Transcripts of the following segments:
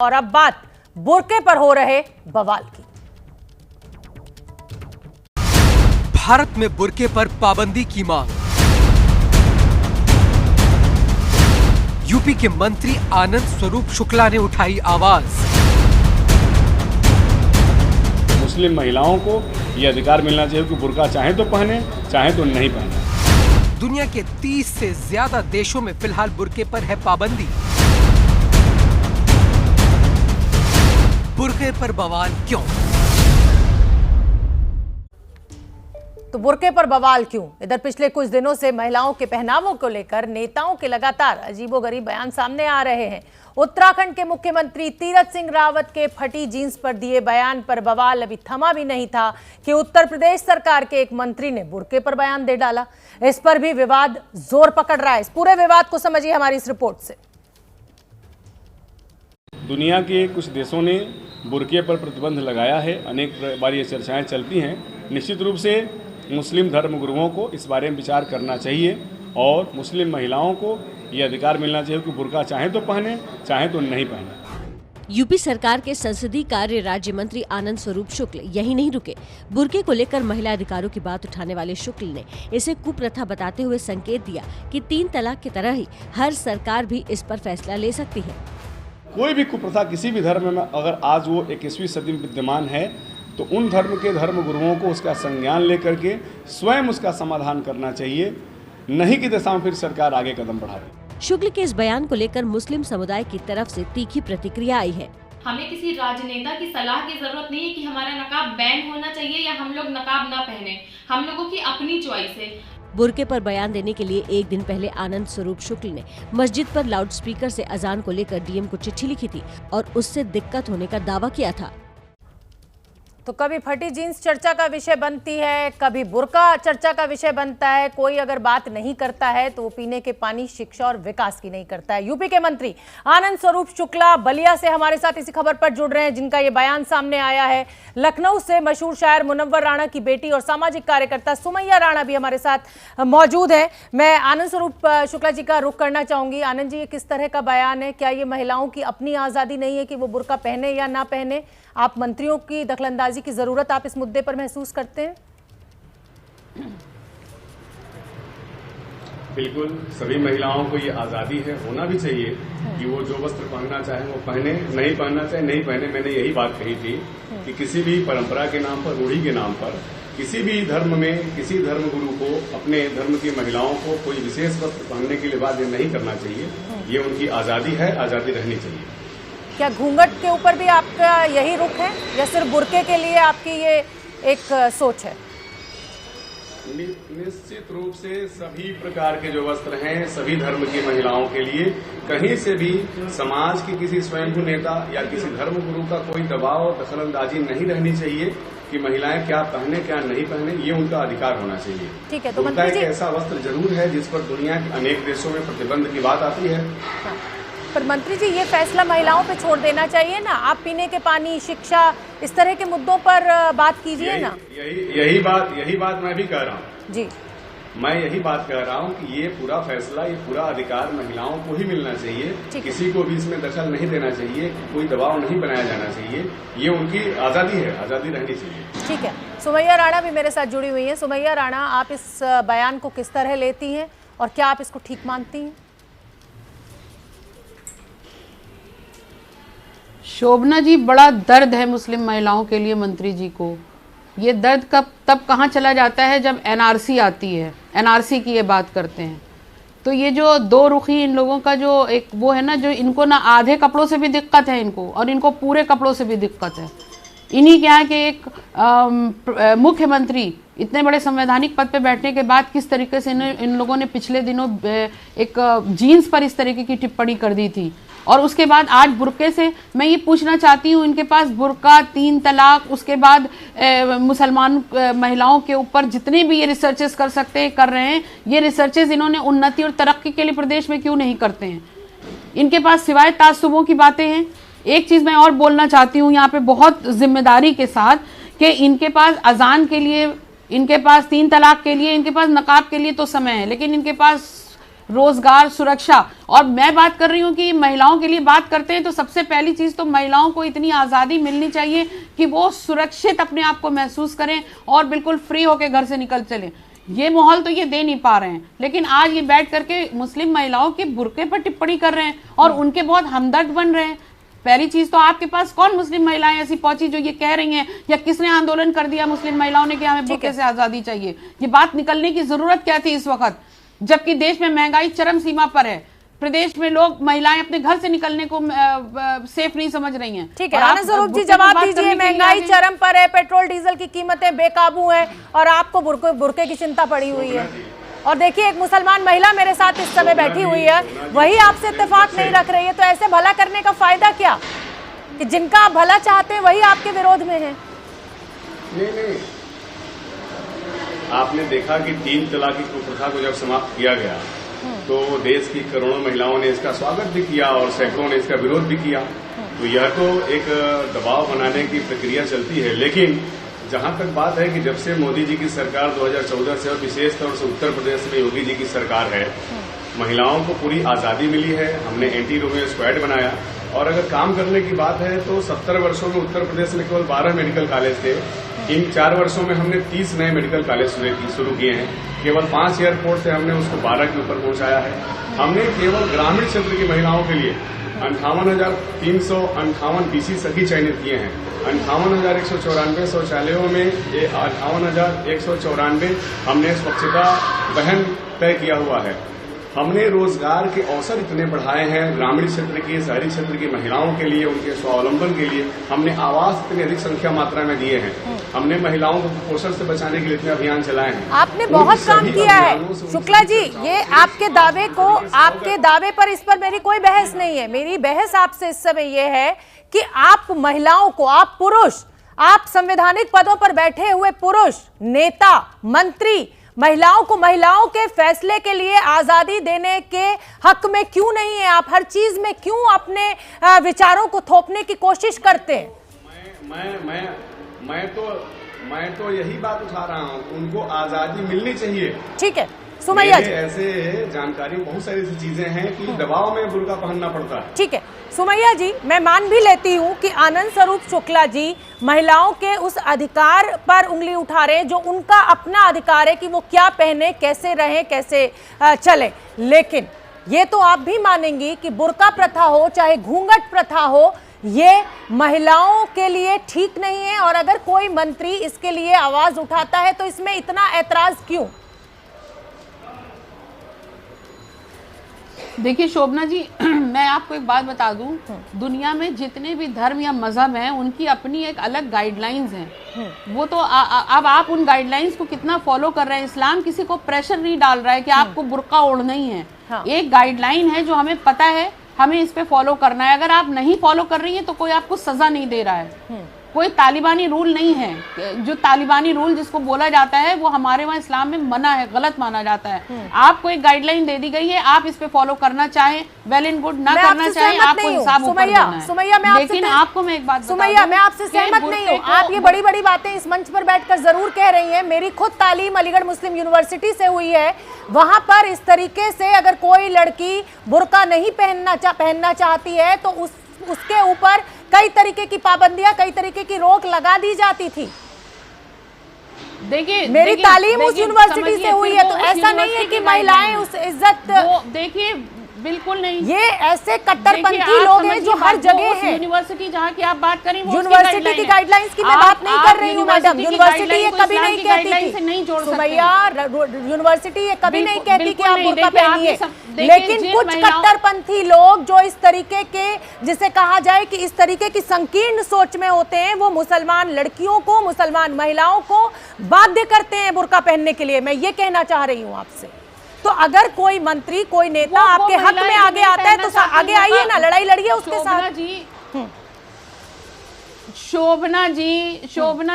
और अब बात बुर्के पर हो रहे बवाल की। भारत में बुर्के पर पाबंदी की मांग। यूपी के मंत्री आनंद स्वरूप शुक्ला ने उठाई आवाज। मुस्लिम महिलाओं को यह अधिकार मिलना चाहिए कि बुर्का चाहे तो पहने, चाहे तो नहीं पहने। दुनिया के 30 से ज्यादा देशों में फिलहाल बुर्के पर है पाबंदी। बुर्के पर बवाल क्यों? तो बुर्के पर बवाल क्यों? इधर पिछले कुछ दिनों से महिलाओं के पहनावों को लेकर नेताओं के लगातार अजीबोगरीब बयान सामने आ रहे हैं। उत्तराखंड के मुख्यमंत्री तीरथ सिंह रावत के फटी जींस पर दिए बयान पर बवाल अभी थमा भी नहीं था कि उत्तर प्रदेश सरकार के एक मंत्री ने बुर्के पर बयान दे डाला। इस पर भी विवाद जोर पकड़ रहा है। इस पूरे विवाद को समझिए हमारी इस रिपोर्ट से। दुनिया के कुछ देशों ने बुर्के पर प्रतिबंध लगाया है। अनेक बार ये चर्चाएं चलती हैं। निश्चित रूप से मुस्लिम धर्मगुरुओं को इस बारे में विचार करना चाहिए और मुस्लिम महिलाओं को ये अधिकार मिलना चाहिए कि बुर्का चाहे तो पहने, चाहे तो नहीं पहने। यूपी सरकार के संसदीय कार्य राज्य मंत्री आनंद स्वरूप शुक्ल यही नहीं रुके। बुर्के को लेकर महिला अधिकारों की बात उठाने वाले शुक्ल ने इसे कुप्रथा बताते हुए संकेत दिया कि 3 तलाक की तरह ही हर सरकार भी इस पर फैसला ले सकती है। कोई भी कुप्रथा किसी भी धर्म में अगर आज वो 21वीं सदी में विद्यमान है तो उन धर्म के धर्मगुरुओं को उसका संज्ञान लेकर के स्वयं उसका समाधान करना चाहिए, नहीं कि दिशा में फिर सरकार आगे कदम बढ़ाए। शुक्ल के इस बयान को लेकर मुस्लिम समुदाय की तरफ से तीखी प्रतिक्रिया आई है। हमें किसी राजनेता की सलाह की जरूरत नहीं है कि हमारा नकाब बैन होना चाहिए या हम लोग नकाब ना पहने। हम लोगों की अपनी चॉइस है। बुर्के पर बयान देने के लिए एक दिन पहले आनंद स्वरूप शुक्ल ने मस्जिद पर लाउडस्पीकर से अजान को लेकर डीएम को चिट्ठी लिखी थी और उससे दिक्कत होने का दावा किया था। तो कभी फटी जीन्स चर्चा का विषय बनती है, कभी बुर्का चर्चा का विषय बनता है। कोई अगर बात नहीं करता है तो वो पीने के पानी, शिक्षा और विकास की नहीं करता है। यूपी के मंत्री आनंद स्वरूप शुक्ला बलिया से हमारे साथ इसी खबर पर जुड़ रहे हैं जिनका ये बयान सामने आया है। लखनऊ से मशहूर शायर मुनव्वर राणा की बेटी और सामाजिक कार्यकर्ता सुमैया राणा भी हमारे साथ मौजूद है। मैं आनंद स्वरूप शुक्ला जी का रुख करना चाहूंगी। आनंद जी, ये किस तरह का बयान है? क्या ये महिलाओं की अपनी आज़ादी नहीं है कि वो बुर्का पहने या ना पहने? आप मंत्रियों की दखलंदाजी की जरूरत आप इस मुद्दे पर महसूस करते हैं? बिल्कुल, सभी महिलाओं को ये आज़ादी है, होना भी चाहिए कि वो जो वस्त्र पहनना चाहे वो पहने, नहीं पहनना चाहे नहीं पहने। मैंने यही बात कही थी कि किसी भी परंपरा के नाम पर, रूढ़ी के नाम पर, किसी भी धर्म में किसी धर्मगुरु को अपने धर्म की महिलाओं को कोई विशेष वस्त्र पहनने के लिए बाध्य नहीं करना चाहिए। ये उनकी आज़ादी है, आज़ादी रहनी चाहिए। क्या घूंघट के ऊपर भी आपका यही रुख है या सिर्फ बुर्के के लिए आपकी ये एक सोच है? निश्चित रूप से सभी प्रकार के जो वस्त्र हैं सभी धर्म की महिलाओं के लिए, कहीं से भी समाज के किसी स्वयंभू नेता या किसी धर्मगुरु का कोई दबाव और दखलंदाजी नहीं रहनी चाहिए कि महिलाएं क्या पहने क्या नहीं पहने। ये उनका अधिकार होना चाहिए। ठीक है, तो उनका एक ऐसा वस्त्र जरूर है जिस पर दुनिया के अनेक देशों में प्रतिबंध की बात आती है। हाँ। पर मंत्री जी, ये फैसला महिलाओं पे छोड़ देना चाहिए ना। आप पीने के पानी, शिक्षा, इस तरह के मुद्दों पर बात कीजिए ना। यही बात मैं भी कह रहा हूँ जी। मैं यही बात कह रहा हूँ कि ये पूरा फैसला, ये पूरा अधिकार महिलाओं को ही मिलना चाहिए। किसी को भी इसमें दखल नहीं देना चाहिए, कोई दबाव नहीं बनाया जाना चाहिए। ये उनकी आज़ादी है, आज़ादी रहनी चाहिए। ठीक है, सुमैया राणा भी मेरे साथ जुड़ी हुई हैं। सुमैया राणा, आप इस बयान को किस तरह लेती हैं और क्या आप इसको ठीक मानती हैं? शोभना जी, बड़ा दर्द है मुस्लिम महिलाओं के लिए मंत्री जी को। ये दर्द तब कहाँ चला जाता है जब एनआरसी आती है, एनआरसी की ये बात करते हैं। तो ये जो दो रुखी इन लोगों का जो एक वो है ना, जो इनको ना आधे कपड़ों से भी दिक्कत है इनको और इनको पूरे कपड़ों से भी दिक्कत है। इन्हीं क्या है कि एक मुख्यमंत्री इतने बड़े संवैधानिक पद पे बैठने के बाद किस तरीके से इन लोगों ने पिछले दिनों एक जीन्स पर इस तरीके की टिप्पणी कर दी थी और उसके बाद आज बुर्के से मैं ये पूछना चाहती हूँ, इनके पास बुर्का, 3 तलाक, उसके बाद मुसलमान महिलाओं के ऊपर जितने भी ये रिसर्चेस कर सकते हैं कर रहे हैं। ये रिसर्चेस इन्होंने उन्नति और तरक्की के लिए प्रदेश में क्यों नहीं करते हैं? इनके पास सिवाय तासुबों की बातें हैं। एक चीज़ मैं और बोलना चाहती हूँ यहाँ पे बहुत जिम्मेदारी के साथ कि इनके पास अजान के लिए, इनके पास 3 तलाक के लिए, इनके पास नकाब के लिए तो समय है, लेकिन इनके पास रोजगार, सुरक्षा। और मैं बात कर रही हूँ कि महिलाओं के लिए बात करते हैं तो सबसे पहली चीज तो महिलाओं को इतनी आजादी मिलनी चाहिए कि वो सुरक्षित अपने आप को महसूस करें और बिल्कुल फ्री होकर घर से निकल चलें। ये माहौल तो ये दे नहीं पा रहे हैं, लेकिन आज ये बैठ करके मुस्लिम महिलाओं के बुर्के पर टिप्पणी कर रहे हैं और उनके बहुत हमदर्द बन रहे हैं। पहली चीज तो आपके पास कौन मुस्लिम महिलाएं ऐसी पहुंची जो ये कह रही हैं, या किसने आंदोलन कर दिया मुस्लिम महिलाओं ने कि हमें बुर्के से आजादी चाहिए? ये बात निकलने की जरूरत क्या थी इस वक्त, जबकि देश में महंगाई चरम सीमा पर है, प्रदेश में लोग महिलाएं अपने घर से निकलने को सेफ नहीं समझ रही हैं। ठीक है, आनंद स्वरूप जी जवाब दीजिए। महंगाई चरम पर है, पेट्रोल डीजल की कीमतें बेकाबू हैं और आपको बुर्के की चिंता पड़ी हुई है। और देखिए, एक मुसलमान महिला मेरे साथ इस समय बैठी हुई है, वही आपसे इत्तेफाक नहीं रख रही है। तो ऐसे भला करने का फायदा क्या कि जिनका आप भला चाहते हैं वही आपके विरोध में है? नहीं, आपने देखा कि 3 तलाक की कुप्रथा को जब समाप्त किया गया तो देश की करोड़ों महिलाओं ने इसका स्वागत भी किया और सैकड़ों ने इसका विरोध भी किया। तो यह तो एक दबाव बनाने की प्रक्रिया चलती है। लेकिन जहां तक बात है कि जब से मोदी जी की सरकार 2014 से और विशेष तौर से उत्तर प्रदेश में योगी जी की सरकार है, महिलाओं को पूरी आजादी मिली है। हमने एंटी रोमियो स्क्वाड बनाया और अगर काम करने की बात है तो 70 वर्षों में उत्तर प्रदेश में केवल 12 मेडिकल कॉलेज थे। इन 4 वर्षों में हमने 30 नए मेडिकल कॉलेज शुरू किए हैं। केवल 5 एयरपोर्ट से हमने उसको 12 के ऊपर पहुंचाया है। हमने केवल ग्रामीण क्षेत्र की महिलाओं के लिए 58,358 बीसी सखी चयनित किए हैं। 58,194 शौचालयों में ये 58,194 हमने स्वच्छता बहन तय किया हुआ है। हमने रोजगार के अवसर इतने बढ़ाए हैं ग्रामीण क्षेत्र की, शहरी क्षेत्र की महिलाओं के लिए, उनके स्वावलंबन के लिए। हमने आवास इतनी अधिक संख्या मात्रा में दिए हैं। हमने महिलाओं को कुपोषण से बचाने के लिए इतने अभियान चलाए हैं। आपने बहुत काम किया है शुक्ला जी। ये आपके दावे पर इस पर मेरी कोई बहस नहीं है। मेरी बहस आपसे इस समय ये है कि आप महिलाओं को, आप पुरुष, आप संवैधानिक पदों पर बैठे हुए पुरुष, नेता, मंत्री, महिलाओं को महिलाओं के फैसले के लिए आजादी देने के हक में क्यों नहीं है? आप हर चीज में क्यों अपने विचारों को थोपने की कोशिश करते हैं? मैं तो यही बात उठा रहा हूँ, उनको आजादी मिलनी चाहिए। ठीक है सुमैया जी, ऐसे जानकारी बहुत सारी ऐसी चीजें हैं कि दबाव में बुर्का पहनना पड़ता है। ठीक है सुमैया जी, मैं मान भी लेती हूँ कि आनंद स्वरूप शुक्ला जी महिलाओं के उस अधिकार पर उंगली उठा रहे हैं जो उनका अपना अधिकार है कि वो क्या पहने, कैसे रहें, कैसे चले। लेकिन ये तो आप भी मानेंगी कि बुर्का प्रथा हो चाहे घूंघट प्रथा हो, ये महिलाओं के लिए ठीक नहीं है। और अगर कोई मंत्री इसके लिए आवाज उठाता है तो इसमें इतना ऐतराज क्यों? देखिए शोभना जी, मैं आपको एक बात बता दूं, दुनिया में जितने भी धर्म या मजहब हैं उनकी अपनी एक अलग गाइडलाइंस हैं। वो तो अब आप उन गाइडलाइंस को कितना फॉलो कर रहे हैं। इस्लाम किसी को प्रेशर नहीं डाल रहा है कि आपको बुर्का ओढ़ना ही है। हाँ। एक गाइडलाइन है जो हमें पता है, हमें इस पे फॉलो करना है। अगर आप नहीं फॉलो कर रही है तो कोई आपको सजा नहीं दे रहा है। कोई तालिबानी रूल नहीं है। जो तालिबानी रूल जिसको बोला जाता है वो हमारे वहाँ इस्लाम में मना है, गलत माना जाता है। आपको एक गाइडलाइन दे दी गई है, आप इस पे फॉलो करना चाहें वेल एंड गुड, ना करना चाहें आपको हिसाब ऊपर देना है। लेकिन आपको मैं एक बात सुमैया, मैं आपसे सहमत नहीं हूँ। आप ये बड़ी बड़ी बातें इस मंच पर बैठकर जरूर कह रही हैं। मेरी खुद तालीम अलीगढ़ मुस्लिम यूनिवर्सिटी से हुई है। वहां पर इस तरीके से अगर कोई लड़की बुर्का नहीं पहनना चाहती है तो उसके ऊपर कई तरीके की पाबंदियां, कई तरीके की रोक लगा दी जाती थी। देखिए मेरी तालीम उस यूनिवर्सिटी से हुई है, तो ऐसा नहीं है कि महिलाएं उस इज्जत, देखिए बिल्कुल नहीं। ये ऐसे कट्टरपंथी लोग हैं जो हर जगह हैं। यूनिवर्सिटी जहाँ की आप बात करें वो यूनिवर्सिटी की गाइडलाइंस की मैं बात नहीं कर रही हूँ मैडम। यूनिवर्सिटी ये कभी नहीं कहती थी सुमैया, यूनिवर्सिटी ये कभी नहीं कहती कि आप बुर्का पहनिए। लेकिन कुछ कट्टरपंथी लोग जो इस तरीके के, जिसे कहा जाए कि इस तरीके की संकीर्ण सोच में होते हैं, वो मुसलमान लड़कियों को, मुसलमान महिलाओं को बाध्य करते हैं बुर्का पहनने के लिए। मैं ये कहना चाह रही हूँ आपसे। तो अगर कोई मंत्री, कोई नेता आपके हक में आगे आता है तो आगे आइए ना, लड़ाई लड़िए उसके साथ। शोभना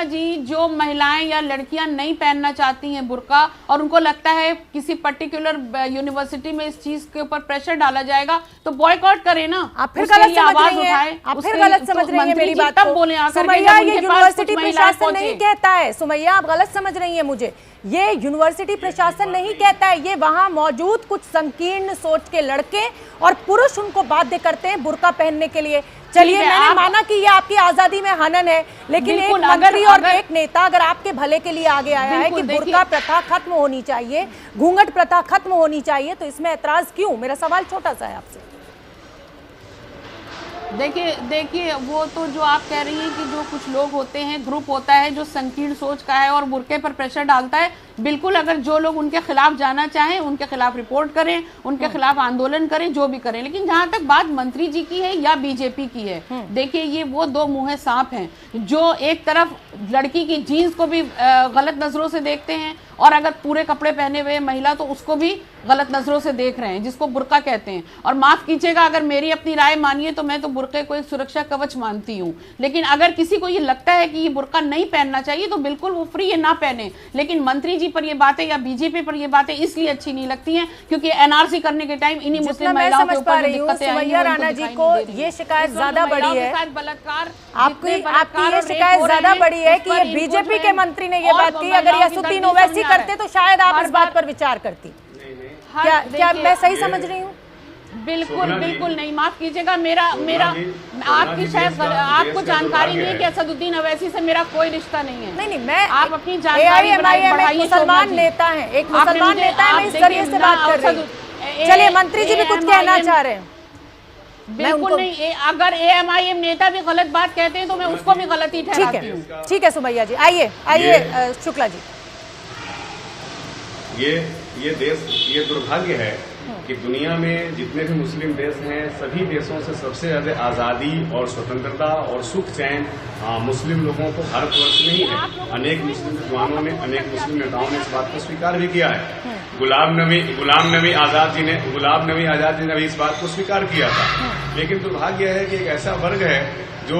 जी, जो महिलाएं या लड़कियां नहीं पहनना चाहती हैं बुर्का और उनको लगता है किसी पर्टिकुलर यूनिवर्सिटी में इस चीज के ऊपर प्रेशर डाला जाएगा तो बॉयकॉट करें ना। आप फिर गलत समझ रही हैं, आप फिर गलत समझ रही हैं मेरी बात को। सुमैया, ये यूनिवर्सिटी प्रशासन नहीं कहता है। सुमैया, आप गलत समझ रही हैं मुझे। ये यूनिवर्सिटी प्रशासन नहीं कहता है, ये वहां मौजूद कुछ संकीर्ण सोच के लड़के और पुरुष उनको बाध्य करते हैं बुर्का पहनने के लिए। चलिए, मैंने माना कि ये आपकी आजादी में हनन है, लेकिन एक मंत्री और एक नेता अगर आपके भले के लिए आगे आया है कि बुर्का प्रथा खत्म होनी चाहिए, घूंघट प्रथा खत्म होनी चाहिए, तो इसमें ऐतराज क्यों? मेरा सवाल छोटा सा है आपसे। देखिए वो तो जो आप कह रही हैं कि जो कुछ लोग होते हैं, ग्रुप होता है जो संकीर्ण सोच का है और बुर्के पर प्रेशर डालता है, बिल्कुल अगर जो लोग उनके खिलाफ जाना चाहें उनके खिलाफ रिपोर्ट करें, उनके खिलाफ आंदोलन करें, जो भी करें। लेकिन जहां तक बात मंत्री जी की है या बीजेपी की है, देखिए ये वो दो मुंहे सांप हैं जो एक तरफ लड़की की जीन्स को भी गलत नजरों से देखते हैं और अगर पूरे कपड़े पहने हुए महिला तो उसको भी गलत नजरों से देख रहे हैं, जिसको बुर्का कहते हैं। और माफ कीजिएगा, अगर मेरी अपनी राय मानिए तो मैं तो बुर्के को एक सुरक्षा कवच मानती हूँ। लेकिन अगर किसी को ये लगता है कि ये बुर्का नहीं पहनना चाहिए तो बिल्कुल वो फ्री है, ना पहने। लेकिन मंत्री जी पर ये बातें या बीजेपी पर ये बातें इसलिए अच्छी नहीं लगती हैं क्योंकि एनआरसी करने के टाइम इन्हीं मुस्लिम महिलाओं के ऊपर जो दिक्कतें आई हैं, राणा जी को ये शिकायत ज्यादा बड़ी है, बलात्कार आपकी ये शिकायत ज्यादा बड़ी है कि ये बीजेपी के मंत्री ने ये बात की। अगर यसुद्दीन ओवैसी करते तो शायद आप इस बात पर विचार करती। क्या मैं सही समझ रही हूँ? बिल्कुल नहीं। माफ कीजिएगा, मेरा आपकी शायद आपको जानकारी नहीं है कि असदुद्दीन अवैसी से मेरा कोई रिश्ता नहीं है। नहीं, मैं आप अपनी जानकारी बढ़ाइए। मुसलमान नेता हैं, एक मुसलमान नेता है, मैं इस जरिए से बात कर रही हूँ। चलिए, मंत्री जी भी कुछ कहना चाह रहे हैं। बिल्कुल नहीं, अगर AMIM नेता भी गलत बात कहते हैं तो मैं उसको भी गलती ठहराती हूँ। ठीक है सुमैया जी, आइए शुक्ला जी। ये देश, ये दुर्भाग्य है कि दुनिया में जितने भी मुस्लिम देश हैं, सभी देशों से सबसे ज्यादा आजादी और स्वतंत्रता और सुख चैन मुस्लिम लोगों को भारतवर्ष में ही है। अनेक मुस्लिम विद्वानों ने, अनेक मुस्लिम नेताओं ने इस बात को स्वीकार भी किया है। गुलाम नबी आजाद जी ने भी इस बात को स्वीकार किया था। लेकिन दुर्भाग्य है कि एक ऐसा वर्ग है जो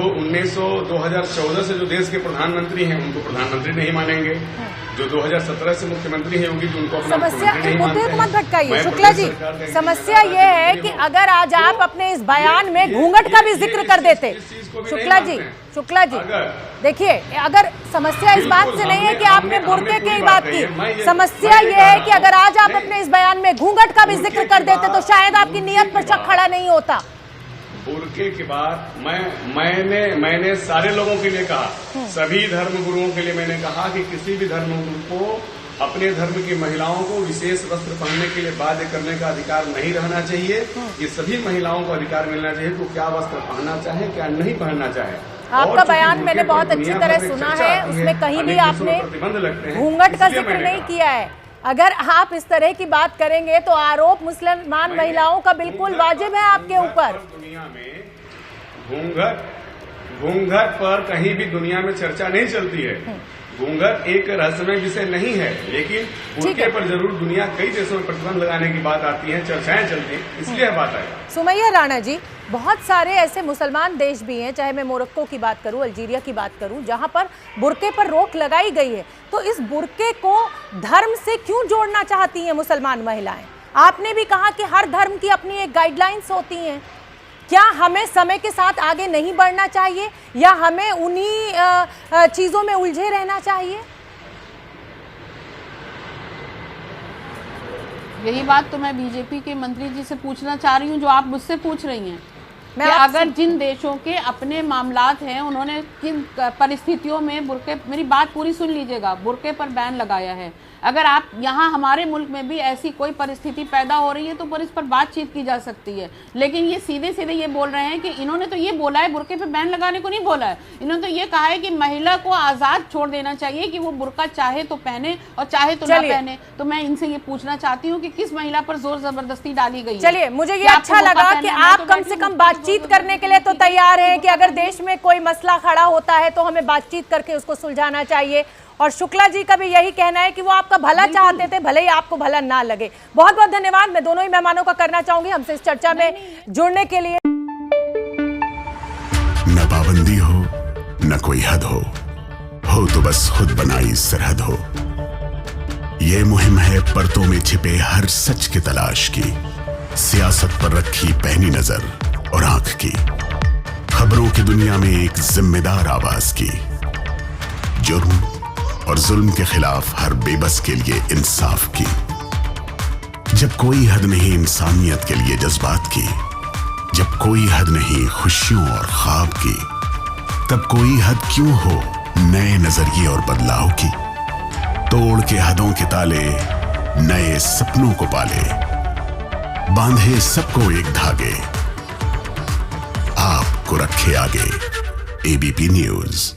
2014 से जो देश के प्रधानमंत्री हैं उनको प्रधानमंत्री नहीं मानेंगे, जो 2017 से मुख्यमंत्री हैं योगी जी उनको अपना मुख्यमंत्री नहीं मानते हैं। मत भटकाइए शुक्ला जी, समस्या ये है कि अगर आज आप अपने इस बयान में घूंघट का भी जिक्र कर देते, शुक्ला जी देखिए, अगर समस्या इस बात से नहीं है कि आपने बुर्के की बात की, समस्या ये है कि अगर आज आप अपने इस बयान में घूंघट का भी जिक्र कर देते तो शायद आपकी नियत पर शक खड़ा नहीं होता। बुर्के के बाद मैंने सारे लोगों के लिए कहा, सभी धर्म गुरुओं के लिए मैंने कहा कि किसी भी धर्म गुरु को अपने धर्म की महिलाओं को विशेष वस्त्र पहनने के लिए बाध्य करने का अधिकार नहीं रहना चाहिए। ये सभी महिलाओं को अधिकार मिलना चाहिए तो क्या वस्त्र पहनना चाहे, क्या नहीं पहनना चाहे। आपका बयान मैंने बहुत अच्छी तरह सुना है, उसमें कहीं भी आपने घूंघट का जिक्र नहीं किया है। अगर आप इस तरह की बात करेंगे तो आरोप मुसलमान महिलाओं का बिल्कुल वाजिब है आपके ऊपर। दुनिया में घूंघट पर कहीं भी दुनिया में चर्चा नहीं चलती है। घूंघट एक रहस्यमय विषय नहीं है, लेकिन बुर्के पर जरूर दुनिया कई देशों में प्रतिबंध लगाने की बात आती है, चर्चाएं चलती हैं, इसलिए बात आई। सुमैया राणा जी, बहुत सारे ऐसे मुसलमान देश भी हैं, चाहे मैं मोरक्को की बात करूं, अल्जीरिया की बात करूं, जहां पर बुर्के पर रोक लगाई गई है। तो इस बुर्के को धर्म से क्यों जोड़ना चाहती हैं मुसलमान महिलाएं? आपने भी कहा कि हर धर्म की अपनी एक गाइडलाइंस होती हैं। क्या हमें समय के साथ आगे नहीं बढ़ना चाहिए या हमें उन्हीं चीजों में उलझे रहना चाहिए? यही बात तो मैं बीजेपी के मंत्री जी से पूछना चाह रही हूँ जो आप मुझसे पूछ रही हैं कि अगर जिन देशों के अपने मामलात हैं उन्होंने किन परिस्थितियों में बुर्के, मेरी बात पूरी सुन लीजिएगा, बुर्के पर बैन लगाया है, अगर आप यहाँ हमारे मुल्क में भी ऐसी कोई परिस्थिति पैदा हो रही है तो पर इस पर बातचीत की जा सकती है। लेकिन ये सीधे सीधे ये बोल रहे हैं कि इन्होंने तो ये बोला है, बुर्के पे बैन लगाने को नहीं बोला है, इन्होंने तो ये कहा है कि महिला को आजाद छोड़ देना चाहिए कि वो बुर्का चाहे तो पहने और चाहे तो ना पहने। तो मैं इनसे ये पूछना चाहती हूँ कि किस महिला पर जोर जबरदस्ती डाली गई है? चलिए, मुझे ये अच्छा लगा कि आप कम से कम बातचीत करने के लिए तो तैयार हैं कि अगर देश में कोई मसला खड़ा होता है तो हमें बातचीत करके उसको सुलझाना चाहिए। और शुक्ला जी का भी यही कहना है कि वो आपका भला चाहते थे, भले ही आपको भला ना लगे। बहुत बहुत धन्यवाद मैं दोनों ही मेहमानों का करना चाहूंगी हमसे इस चर्चा में जुड़ने के लिए। न पाबंदी हो न कोई हद हो तो बस खुद बनाई सरहद हो। ये मुहिम है परतों में छिपे हर सच की तलाश की, सियासत पर रखी पैनी नजर और आंख की, खबरों की दुनिया में एक जिम्मेदार आवाज की। जुर्म, और जुल्म के खिलाफ हर बेबस के लिए इंसाफ की। जब कोई हद नहीं इंसानियत के लिए जज्बात की, जब कोई हद नहीं खुशियों और ख्वाब की, तब कोई हद क्यों हो नए नजरिए और बदलाव की। तोड़ के हदों के ताले नए सपनों को पाले, बांधे सबको एक धागे, आपको रखे आगे। ABP news.